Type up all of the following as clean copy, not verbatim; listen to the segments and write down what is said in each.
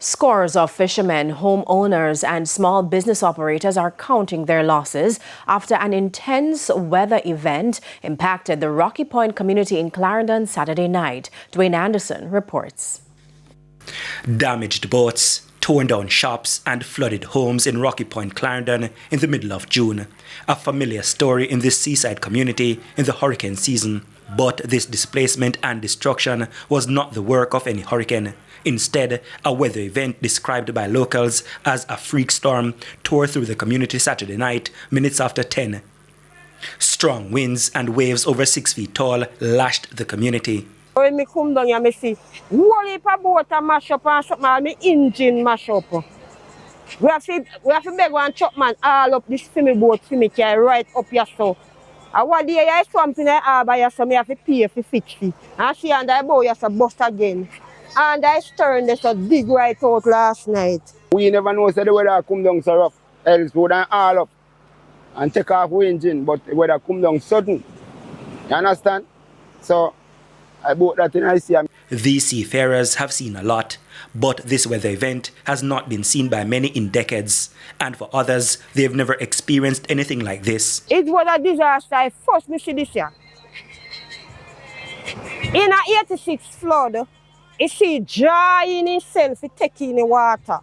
Scores of fishermen, homeowners and small business operators are counting their losses after an intense weather event impacted the Rocky Point community in Clarendon Saturday night. Dwayne Anderson reports. Damaged boats, torn down shops and flooded homes in Rocky Point, Clarendon in the middle of June. A familiar story in this seaside community in the hurricane season. But this displacement and destruction was not the work of any hurricane. Instead, a weather event described by locals as a freak storm tore through the community Saturday night, minutes after 10. Strong winds and waves over 6 feet tall lashed the community. When I come down here, I see whole heap of boat mash up and something, my engine mash up. We have to beg one chop man all up this swimming boat for me carry right up here so. And one day I something I have here so I have to pay for fix it. And see and I bow here so bust again. And I turned this so dig right out last night. We never know so the weather come down so rough. Else we would all up and take off the engine, but the weather come down sudden. You understand? So I bought that in IC. These seafarers have seen a lot, but this weather event has not been seen by many in decades. And for others, they've never experienced anything like this. It was a disaster. I first see this year. In a 86 flood, it see drying itself, it take in the water.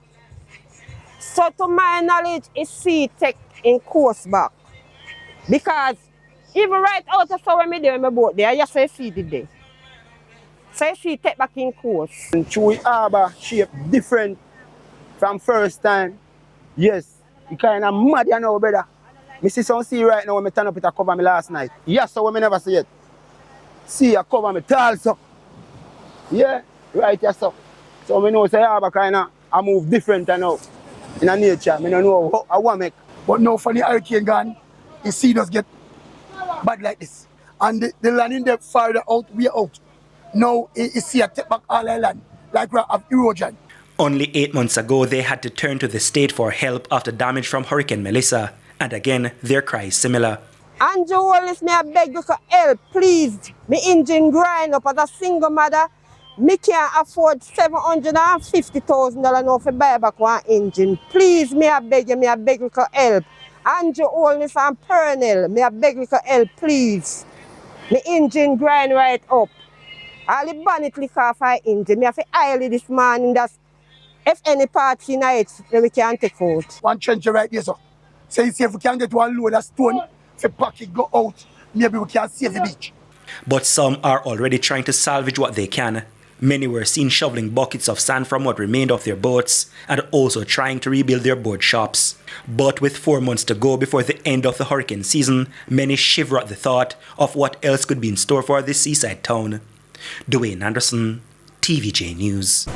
So to my knowledge, it see take in course back. Because even right out of when I there, my boat there, I just see it there. So I see take back in course. And Chewy Harbour shape different from first time. Yes, it kind of mad, you know, brother. I see some sea right now when I turn up it a cover me last night. Yes, so we never see it. See a cover me tall so. Yeah, right here so. So I know say Harbour kind of I move different now. In a nature, I don't know how I want to make. But now for the hurricane gone, the sea does get bad like this. And the land in there farther out, we are out. Now you see a take back all island, like we have erosion. Only 8 months ago, they had to turn to the state for help after damage from Hurricane Melissa. And again, their cry is similar. Andrew Wallace, me I beg you for help, please. My engine grind up as a single mother. Me can't afford $750,000 now to buy back one engine. Please, me I beg you for help. Andrew Wallace and Pernell, me I beg you for help, please. My engine grind right up. All the bonnet lick off our engine. Me have to oil it this morning. That's if any parts in it, we can take out. One trench right there, so. So you see if we can get one load of stone, if the packet go out, maybe we can save the beach. But some are already trying to salvage what they can. Many were seen shoveling buckets of sand from what remained of their boats and also trying to rebuild their boat shops. But with 4 months to go before the end of the hurricane season, many shiver at the thought of what else could be in store for this seaside town. Dwayne Anderson, TVJ News.